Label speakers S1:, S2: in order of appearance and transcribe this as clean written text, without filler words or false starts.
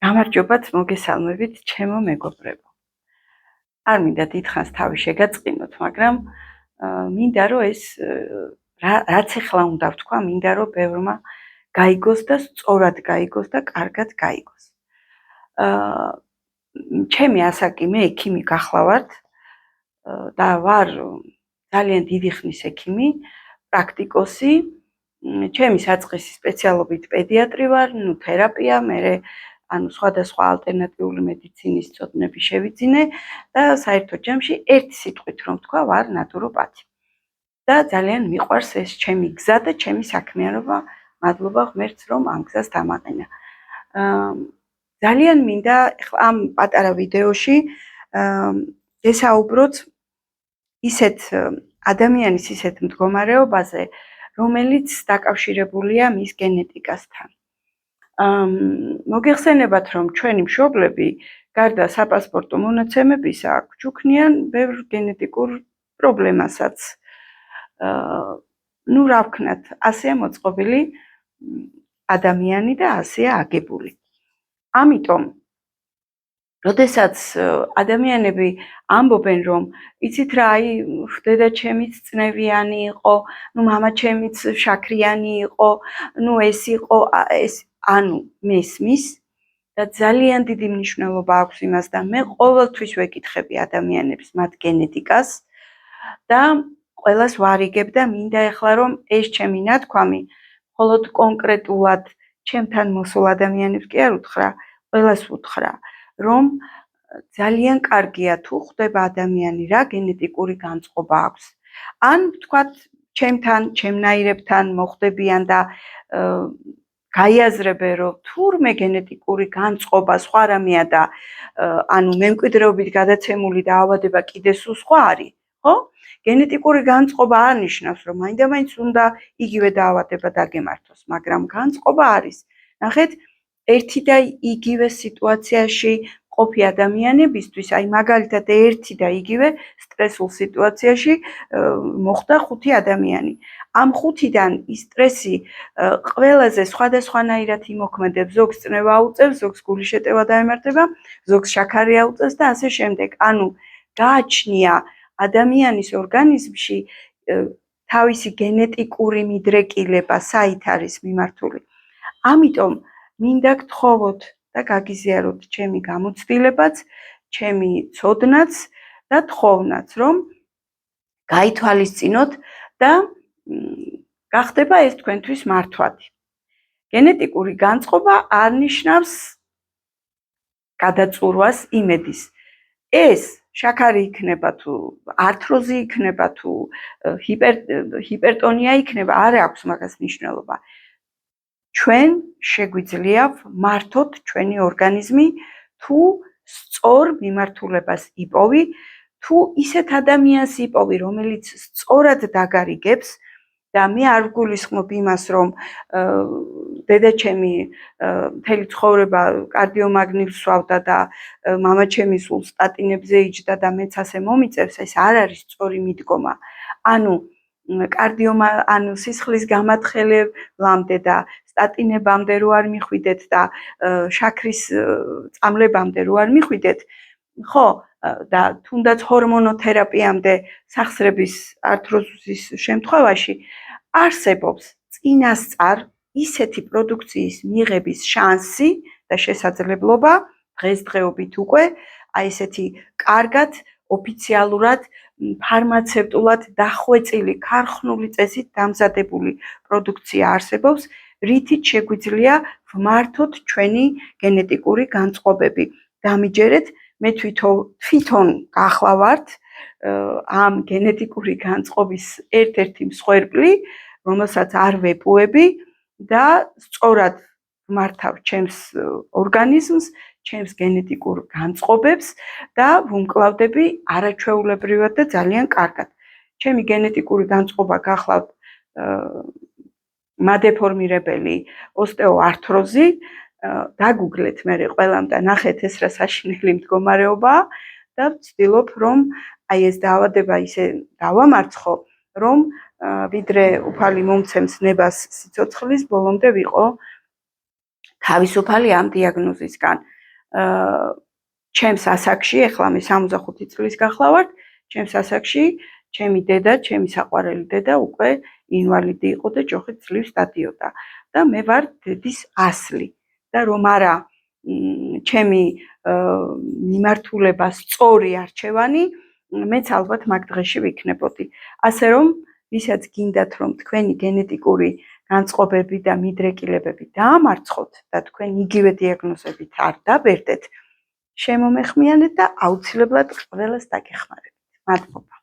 S1: გამარჯობათ, მოგესალმებით, ჩემო მეგობრებო. არ მინდა დიდხანს თავი შეგაწყინოთ, მაგრამ მინდა რომ ეს რაც ახლა უნდა ვთქვა, მინდა რომ ბევრმა გაიგოს და სწორად გაიგოს და კარგად გაიგოს. ჩემი ასაკი, მე ექიმი გახლავართ და ვარ ძალიან დიდი ხნის ექიმი, პრაქტიკოსი. ჩემი საწყისი სპეციალობით პედიატრი ვარ, თერაპია, მე სხვადასხვა ალტერნატიული მედიცინის ცოდნები შევიძინე და საერთო ჯამში ერთი სიტყვით რომ ვთქვა, ვარ ნატუროპათი. და ძალიან მიყვარს ეს ჩემი გზა და ჩემი საქმიანობა. მადლობა ღმერთს, რომ ამ გზას დამაყენა. ძალიან მინდა ამ პატარა ვიდეოში გესაუბროთ ისეთ ადამიანის ისეთ მდგომარეობაზე, რომელიც დაკავშირებულია მის გენეტიკასთან. მოგეხსენებათ, რომ ჩვენი მშობლები, გარდა საპასპორტო მონაცემებისა, გვჩუქნიან ბევრ გენეტიკურ პრობლემასაც. რა ვქნათ, ასეა მოწყობილი ადამიანი და ასეა აგებული. ამიტომ, როდესაც ადამიანები ამბობენ, რომ იცით რა, დედა ჩემიც წნევიანი იყო, მამა ჩემიც შაქრიანი იყო, ეს იყო, ეს ანუ მესმის და ძალიან დიდი მნიშვნელობა აქვს იმას და მე ყოველთვის ვეკითხები ადამიანებს მათ გენეტიკას და ყველას ვარიგებ და მინდა ეხლა რომ ეს ჩემი ნათქვამი მხოლოდ კონკრეტულად ჩემთან მოსულ ადამიანებს კი არ უთხრა, ყველას უთხრა, რომ ძალიან კარგია თუ ხვდება ადამიანი რა გენეტიკური განწყობა აქვს. ან ვთქვათ ჩემთან, ჩემნაირებთან მოხვდებიან და გაიაზრებენ, რომ თურმე გენეტიკური განწყობა სხვა რამეა და ანუ მემკვიდრეობით გადაცემული დაავადება კიდე სულ სხვა არის, ხო? გენეტიკური განწყობა არ ნიშნავს, რომ მაინდა-მაინც უნდა იგივე დაავადება დაგემართოს, მაგრამ განწყობა არის. ნახეთ, ერთი და იგივე სიტუაციაში ყოფი ადამიანებისთვის, აი მაგალითად ერთი და იგივე სტრესულ სიტუაციაში მოხვდა 5 ადამიანი. ამ 5-დან ის სტრესი ყველაზე სხვადასხვანაირად იმოქმედებს, ზოგს წნევა უწევს, ზოგს გულის შეტევა დაემართება, ზოგს შაქარი აუწევს და ასე შემდეგ. ანუ გააჩნია ადამიანის ორგანიზმში თავისი გენეტიკური მიდრეკილება, საით არის მიმართული. ამიტომ მინდა გთხოვოთ და გაგიზიაროთ ჩემი გამოცდილებაც, ჩემი ცოდნაც და თხოვნაც, რომ გაითვალისწინოთ და გახდება ეს თქვენთვის მართვადი. გენეტიკური განწყობა არ ნიშნავს გადაწურვას იმედის. ეს შაქარი იქნება თუ ართროზი იქნება თუ ჰიპერტონია იქნება, არ აქვს მაგას მნიშვნელობა. ჩვენ შეგვიძლია მართოთ ჩვენი ორგანიზმი თუ სწორ მიმართულებას იპოვი, თუ ისეთ ადამიანს იპოვი, რომელიც სწორად დაგარიგებს და მე არ ვგულისხმობ იმას, რომ დედა ჩემი მთელი ცხოვრება კარდიომაგნიტს სვავდა და მამა ჩემი სულ სტატინებზე იჯდა და მეც ასე მომიწევს, ეს არ არის სწორი მიდგომა. ანუ ანუ სისხლის გამათხელებამდე და სტატინებამდე რო არ მიხვიდეთ და შაქრის წამლებამდე რო არ მიხვიდეთ, ხო, და თუნდაც ჰორმონოთერაპიამდე სახსრების ართროზის შემთხვევაში არსებობს წინასწარ ისეთი პროდუქციის მიღების შანსი და შესაძლებლობა დღესდღეობით უკვე აი ესეთი კარგად ოფიციალურად ფარმაცევტულად დახვეწილი ქარხნული წესით დამზადებული პროდუქცია არსებობს, რითიც შეგვიძლია ვმართოთ ჩვენი გენეტიკური განწყობები. დამიჯერეთ, მე თვითონ გახლავართ ამ გენეტიკური განწყობის ერთ-ერთი მსხვერპლი, რომელსაც არ ვეპუები და სწორად ვმართავ ჩემს ორგანიზმს, ჩემს გენეტიკურ განწყობებს და ვუმკლავდები არაჩვეულებრივად და ძალიან კარგად. ჩემი გენეტიკური განწყობა გახლავთ მადეფორმირებელი ოსტეოართროზი, დაგუგლეთ მე ყველამ და ნახეთ ეს რა საშინელი მდგომარეობაა და ვცდილობ რომ აი ეს დაავადება ისე დავამარცხო, რომ ვიდრე უფალი მომცემს ნებას სიცოცხლის, ბოლომდე ვიყო თავისუფალი ამ დიაგნოზისგან. ჩემს ასაკში, ეხლა მე 65 წლის გახლავართ, ჩემს ასაკში ჩემი დედა, ჩემი საყვარელი დედა უკვე ინვალიდი იყო და ჯოხით ძლივს დადიოდა და მე ვარ დედის ასლი და რომ არა ჩემი მიმართულება სწორი არჩევანი, მეც ალბათ მაგ დღეში ვიქნებოდი. ასე რომ, ვისაც გინდათ რომ თქვენი გენეტიკური განწყობები და მიდრეკილებები დაამარცხოთ და თქვენ იგივე დიაგნოზებით არ დაბერდეთ, შემომეხმიანეთ და აუცილებლად ყველას დაგეხმარებით. მადლობა.